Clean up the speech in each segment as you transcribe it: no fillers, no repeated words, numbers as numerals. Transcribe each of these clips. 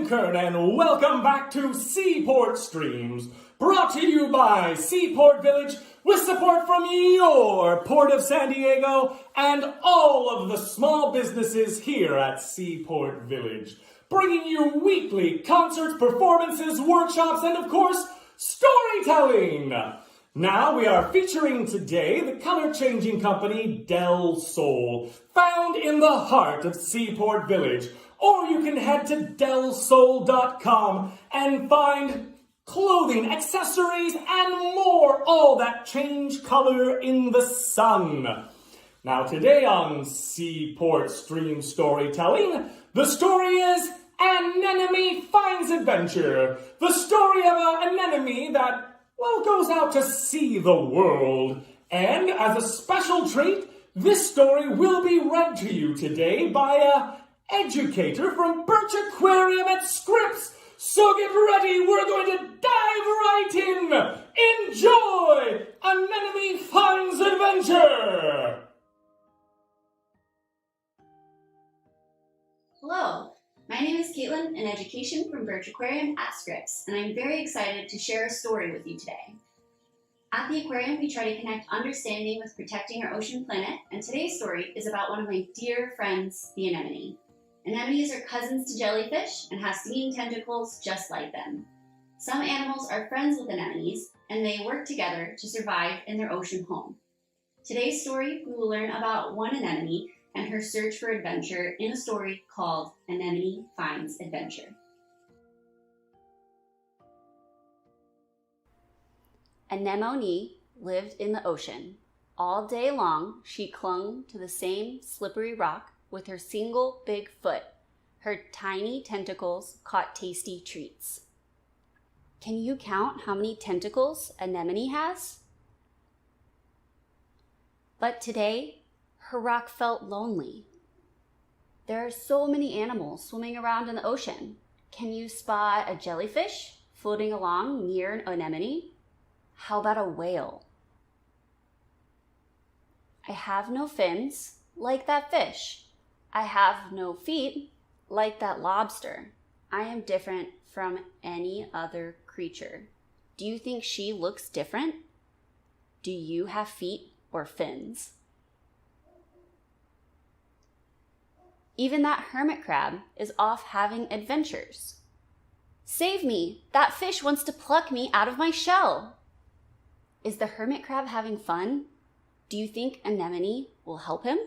I'm Kern, and welcome back to Seaport Streams, brought to you by Seaport Village with support from your Port of San Diego and all of the small businesses here at Seaport Village, bringing you weekly concerts, performances, workshops, and of course, storytelling. Now we are featuring today the color-changing company Del Sol, found in the heart of Seaport Village. Or you can head to delsol.com and find clothing, accessories, and more, all that change color in the sun. Now today on Seaport Stream Storytelling, the story is Anemone Finds Adventure. The story of an anemone that, well, goes out to see the world. And as a special treat, this story will be read to you today by a educator from Birch Aquarium at Scripps. So get ready, we're going to dive right in. Enjoy Anemone Finds Adventure. Hello, my name is Caitlin, an education from Birch Aquarium at Scripps, and I'm very excited to share a story with you today. At the aquarium, we try to connect understanding with protecting our ocean planet, and today's story is about one of my dear friends, the anemone. Anemones are cousins to jellyfish and have stinging tentacles just like them. Some animals are friends with anemones, and they work together to survive in their ocean home. Today's story, we will learn about one anemone and her search for adventure in a story called Anemone Finds Adventure. Anemone lived in the ocean. All day long, she clung to the same slippery rock with her single big foot. Her tiny tentacles caught tasty treats. Can you count how many tentacles Anemone has? But today, her rock felt lonely. There are so many animals swimming around in the ocean. Can you spot a jellyfish floating along near an anemone? How about a whale? I have no fins, like that fish. I have no feet, like that lobster. I am different from any other creature. Do you think she looks different? Do you have feet or fins? Even that hermit crab is off having adventures. Save me! That fish wants to pluck me out of my shell. Is the hermit crab having fun? Do you think Anemone will help him?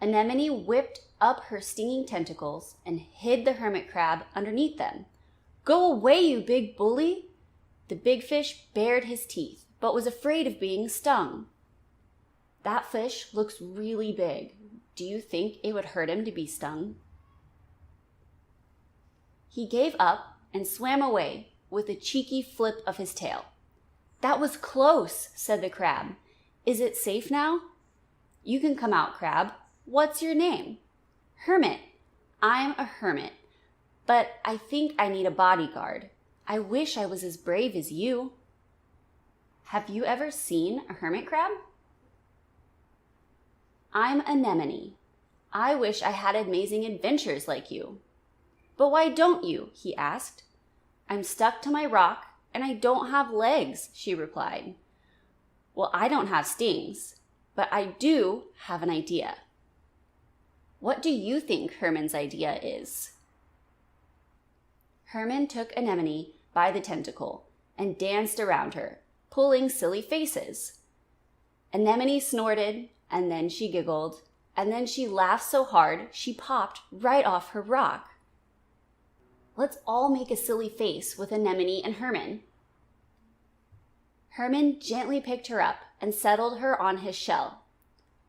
Anemone whipped up her stinging tentacles and hid the hermit crab underneath them. Go away, you big bully! The big fish bared his teeth, but was afraid of being stung. That fish looks really big. Do you think it would hurt him to be stung? He gave up and swam away with a cheeky flip of his tail. That was close, said the crab. Is it safe now? You can come out, crab. What's your name? Hermit. I'm a hermit, but I think I need a bodyguard. I wish I was as brave as you. Have you ever seen a hermit crab? I'm Anemone. I wish I had amazing adventures like you. But why don't you? He asked. I'm stuck to my rock and I don't have legs, she replied. Well, I don't have stings, but I do have an idea. What do you think Herman's idea is? Herman took Anemone by the tentacle and danced around her, pulling silly faces. Anemone snorted, and then she giggled, and then she laughed so hard she popped right off her rock. Let's all make a silly face with Anemone and Herman. Herman gently picked her up and settled her on his shell.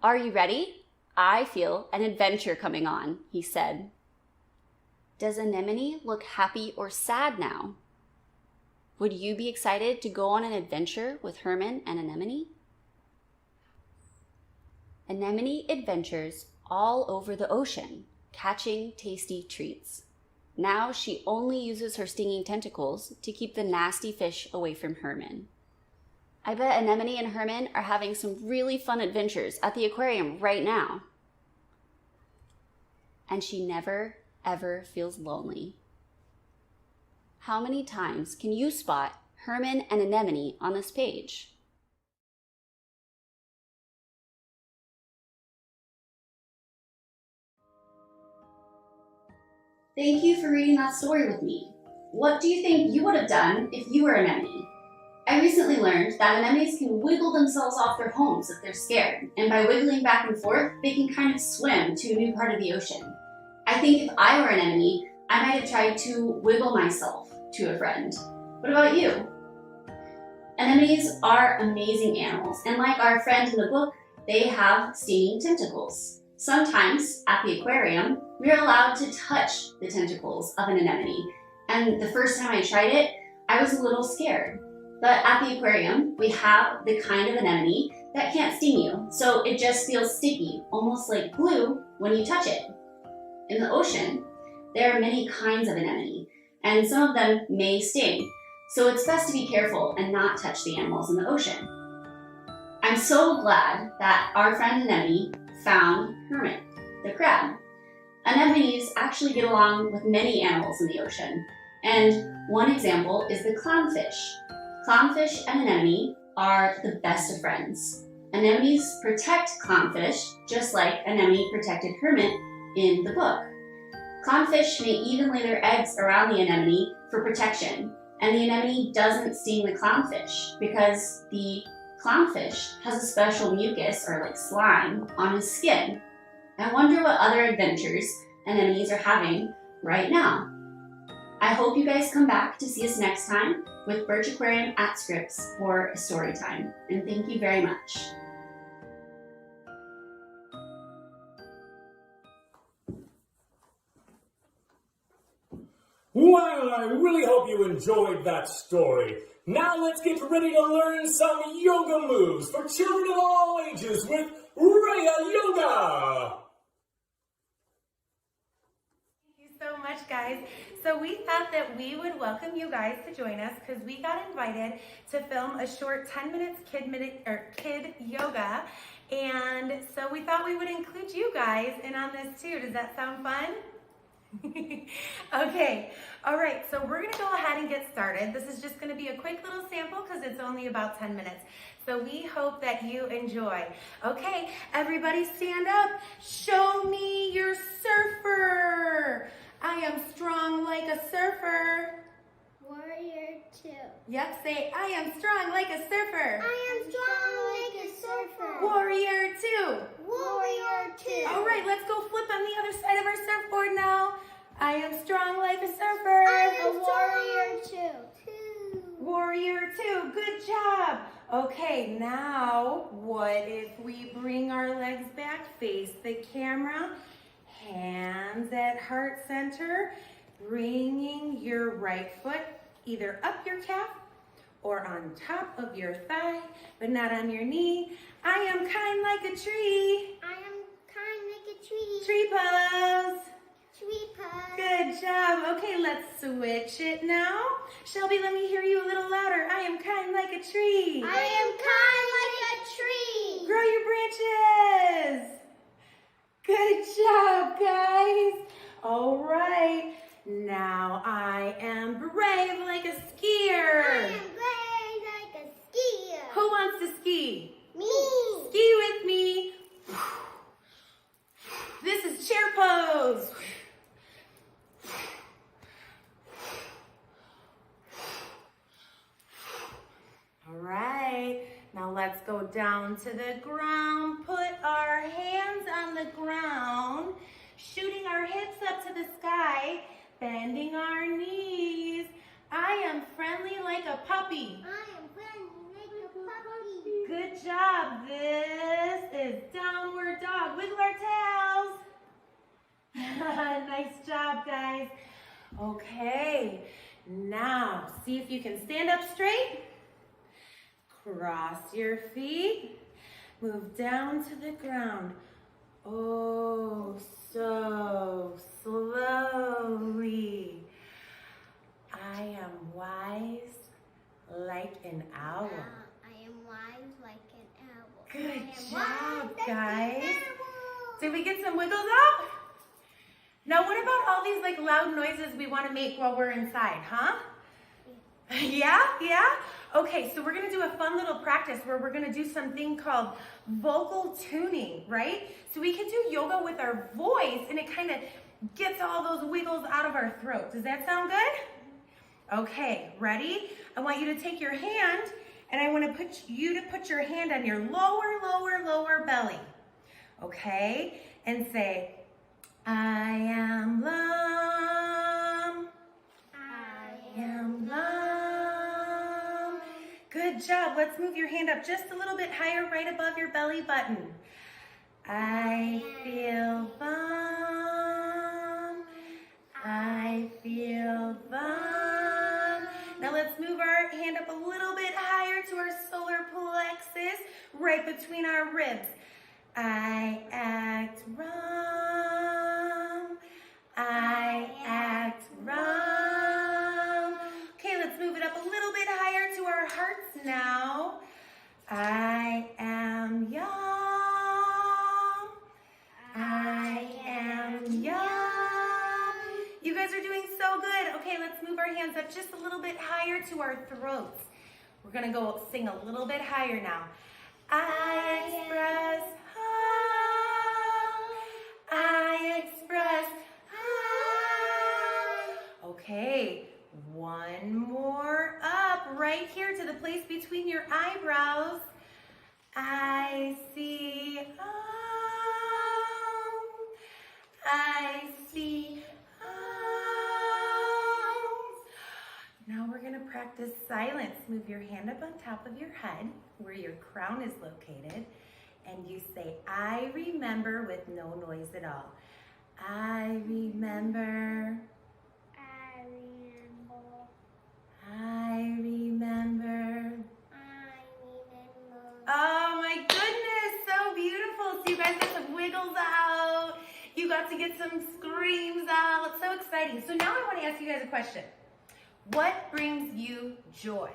Are you ready? I feel an adventure coming on, he said. Does Anemone look happy or sad now? Would you be excited to go on an adventure with Herman and Anemone? Anemone adventures all over the ocean, catching tasty treats. Now she only uses her stinging tentacles to keep the nasty fish away from Herman. I bet Anemone and Herman are having some really fun adventures at the aquarium right now. and she never, ever feels lonely. How many times can you spot Herman and Anemone on this page? Thank you for reading that story with me. What do you think you would have done if you were Anemone? I recently learned that anemones can wiggle themselves off their homes if they're scared, and by wiggling back and forth, they can kind of swim to a new part of the ocean. I think if I were an anemone, I might have tried to wiggle myself to a friend. What about you? Anemones are amazing animals, and like our friend in the book, they have stinging tentacles. Sometimes, at the aquarium, we're allowed to touch the tentacles of an anemone, and the first time I tried it, I was a little scared. But at the aquarium, we have the kind of anemone that can't sting you, so it just feels sticky, almost like glue when you touch it. In the ocean, there are many kinds of anemone, and some of them may sting, so it's best to be careful and not touch the animals in the ocean. I'm so glad that our friend Anemone found Hermit, the crab. Anemones actually get along with many animals in the ocean, and one example is the clownfish. Clownfish and anemone are the best of friends. Anemones protect clownfish just like Anemone protected Hermit in the book. Clownfish may even lay their eggs around the anemone for protection, and the anemone doesn't sting the clownfish because the clownfish has a special mucus or like slime on his skin. I wonder what other adventures anemones are having right now. I hope you guys come back to see us next time with Birch Aquarium at Scripps for a story time, and thank you very much. Well, I really hope you enjoyed that story. Now let's get ready to learn some yoga moves for children of all ages with Rhea Yoga. Thank you so much, guys. So we thought that we would welcome you guys to join us because we got invited to film a short 10 minutes kid yoga. And so we thought we would include you guys in on this too. Does that sound fun? Okay, all right, so we're gonna go ahead and get started. This is just gonna be a quick little sample because it's only about 10 minutes. So we hope that you enjoy. Okay, everybody stand up. Show me your surfer. I am strong like a surfer. Warrior 2. Yep, say, I am strong like a surfer. I am strong like a surfer. Warrior 2. Warrior 2. All right, let's go flip on the other side of our surfboard now. I am strong like a surfer. I am warrior 2. Warrior 2, good job. Okay, now what if we bring our legs back, face the camera, hands at heart center, bringing your right foot either up your calf or on top of your thigh, but not on your knee. I am kind like a tree. I am kind like a tree. Tree pose. Tree pose. Good job. Okay, let's switch it now. Shelby, let me hear you a little louder. I am kind like a tree. I am kind like a tree. Grow your branches. Good job, guys. All right. Now I am brave like a skier. I am brave like a skier. Who wants to ski? Me. Ski with me. This is chair pose. All right, now let's go down to the ground. Put our hands on the ground, shooting our hips up to the sky, bending our knees. I am friendly like a puppy. I am friendly like a puppy. Good job. This is downward dog. Wiggle our tails. Nice job, guys. Okay, now see if you can stand up straight. Cross your feet. Move down to the ground. Oh, so slowly. I am wise like an owl. I am wise like an owl. Good I am job, wise like guys. an owl. Did we get some wiggles out? Now what about all these like loud noises we want to make while we're inside, huh? Yeah? Okay, so we're gonna do a fun little practice where we're gonna do something called vocal tuning, right? So we can do yoga with our voice and it kind of gets all those wiggles out of our throat. Does that sound good? Okay, ready? I want you to take your hand and I want to put your hand on your lower belly. Okay? And say, I am Lam. I am Lam. Good job. Let's move your hand up just a little bit higher right above your belly button. I feel Vam. I feel Vam. Now let's move our hand up a little bit higher to our solar plexus, right between our ribs. I act Ram. I act Ram. Okay, let's move it up a little bit higher to our hearts now. I am Yam. I am Yam. You guys are doing so good. Okay, let's move our hands up just a little bit higher to our throats. We're gonna go sing a little bit higher now. I express I express Okay, one more up right here to the place between your eyebrows. I see I see Now we're going to practice silence. Move your hand up on top of your head where your crown is located and you say, I remember with no noise at all. I remember. I remember. I remember. I remember. Oh my goodness, so beautiful. So you guys got some wiggles out. You got to get some screams out. It's so exciting. So now I want to ask you guys a question. What brings you joy?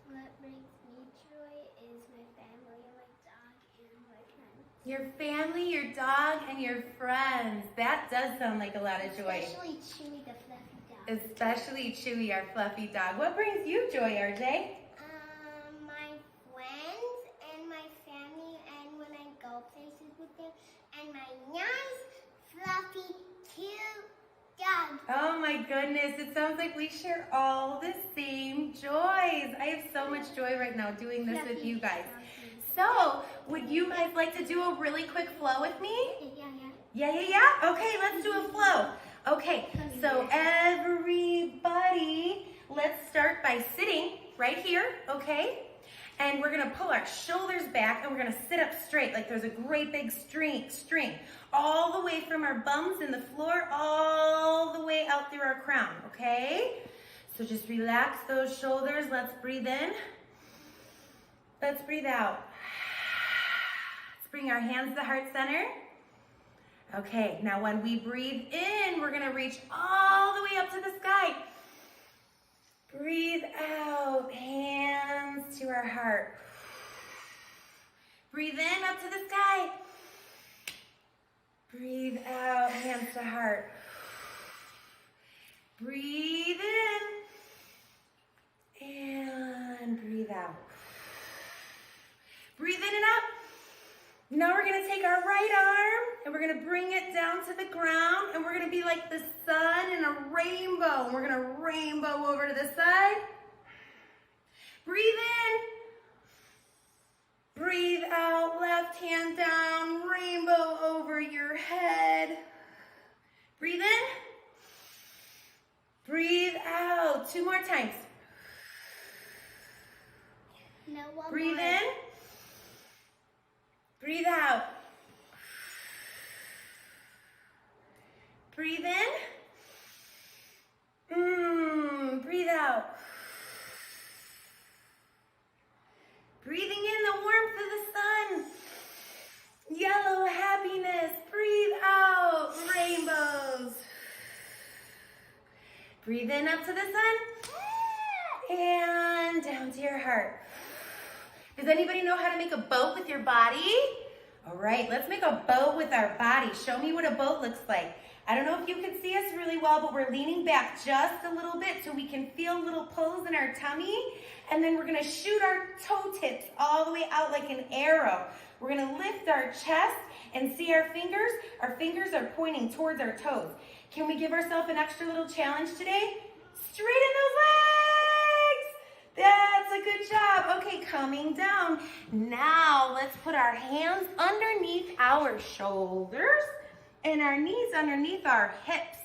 What brings me joy is my family and my dog and my friends. Your family, your dog, and your friends. That does sound like a lot of joy. Especially Chewy the fluffy dog. Especially Chewy, our fluffy dog. What brings you joy, RJ? My friends and my family and when I go places with them and my nice fluffy cute dog. Oh my goodness, it sounds like we share all the same joys. I have so much joy right now doing this with you guys. So, would you guys like to do a really quick flow with me? Yeah. Okay, let's do a flow. Okay, so everybody, let's start by sitting right here, okay? And we're gonna pull our shoulders back and we're gonna sit up straight like there's a great big string, all the way from our bums in the floor, all the way out through our crown, okay? So just relax those shoulders. Let's breathe in. Let's breathe out. Let's bring our hands to the heart center. Okay, now when we breathe in, we're gonna reach all the way up to the sky. Breathe out, hands to our heart. Breathe in, up to the sky. Breathe out, hands to heart. Breathe in and breathe out. Breathe in and out. Now we're gonna take our right arm and we're gonna bring it down to the ground and we're gonna be like the sun in a rainbow. And we're gonna rainbow over to the side. Breathe in. Breathe out, left hand down, rainbow over your head. Breathe in. Breathe out. 2 more times. No, one Breathe more. in. Breathe out. Breathe in. Breathe out. Breathing in the warmth of the sun. Yellow happiness. Breathe out. Rainbows. Breathe in up to the sun. And down to your heart. Does anybody know how to make a boat with your body? All right, let's make a boat with our body. Show me what a boat looks like. I don't know if you can see us really well, but we're leaning back just a little bit so we can feel little pulls in our tummy. And then we're gonna shoot our toe tips all the way out like an arrow. We're gonna lift our chest and see our fingers. Our fingers are pointing towards our toes. Can we give ourselves an extra little challenge today? Straighten those legs. That's a good job. Okay, coming down. Now let's put our hands underneath our shoulders and our knees underneath our hips.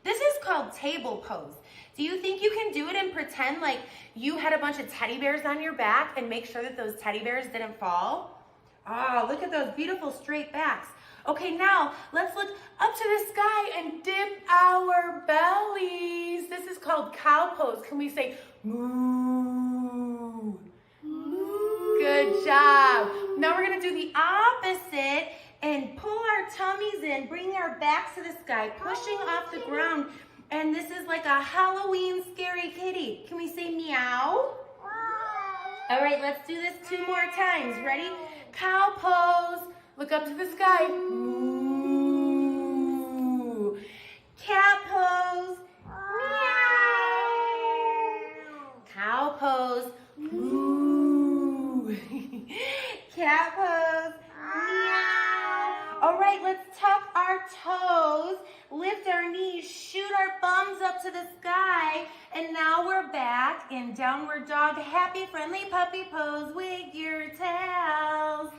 This is called table pose. Do you think you can do it and pretend like you had a bunch of teddy bears on your back and make sure that those teddy bears didn't fall? Oh, look at those beautiful straight backs. Okay, now let's look up to the sky and dip our bellies. This is called cow pose. Can we say moo? Moo. Good job. Now we're gonna do the opposite and pull our tummies in, bring our backs to the sky, pushing off the ground. And this is like a Halloween scary kitty. Can we say meow? All right, let's do this 2 more times. Ready? Cow pose. Look up to the sky. Moo. Cat pose. Meow. Cow pose. Moo. Cat pose. Meow. All right, let's tuck our toes, lift our knees, shoot our bums up to the sky, and now we're back in downward dog, happy, friendly puppy pose. Wig your tails.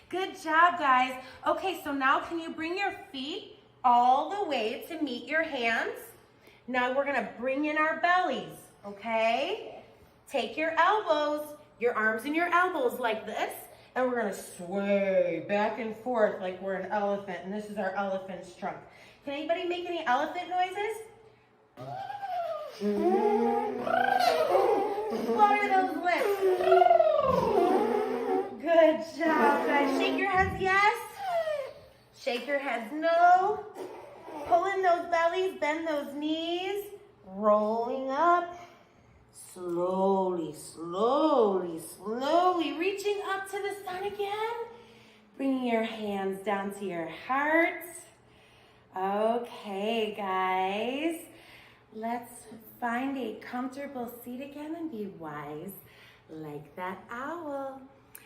Good job, guys. Okay, so now can you bring your feet all the way to meet your hands? Now we're gonna bring in our bellies, okay? Take your elbows, your arms and your elbows like this, and we're gonna sway back and forth like we're an elephant, and this is our elephant's trunk. Can anybody make any elephant noises? Flutter those lips. Good job, guys. Shake your heads yes. Shake your heads no. Pull in those bellies, bend those knees. Rolling up. Slowly, slowly, slowly. Reaching up to the sun again. Bringing your hands down to your heart. Okay, guys. Let's find a comfortable seat again and be wise like that owl.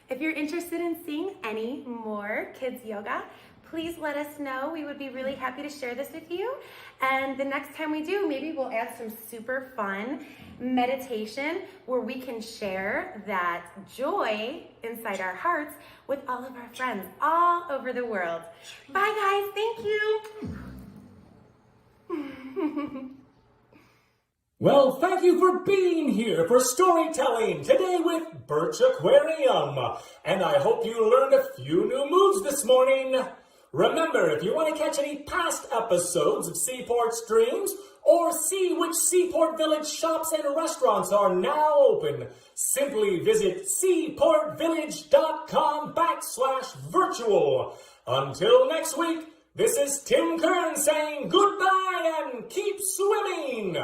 If you're interested in seeing any more kids yoga, please let us know. We would be really happy to share this with you. And the next time we do, maybe we'll add some super fun meditation where we can share that joy inside our hearts with all of our friends all over the world. Bye, guys. Thank you. Well, thank you for being here for storytelling today with Birch Aquarium. And I hope you learned a few new moves this morning. Remember, if you want to catch any past episodes of Seaport Streams or see which Seaport Village shops and restaurants are now open, simply visit seaportvillage.com/virtual. Until next week, this is Tim Kern saying goodbye and keep swimming.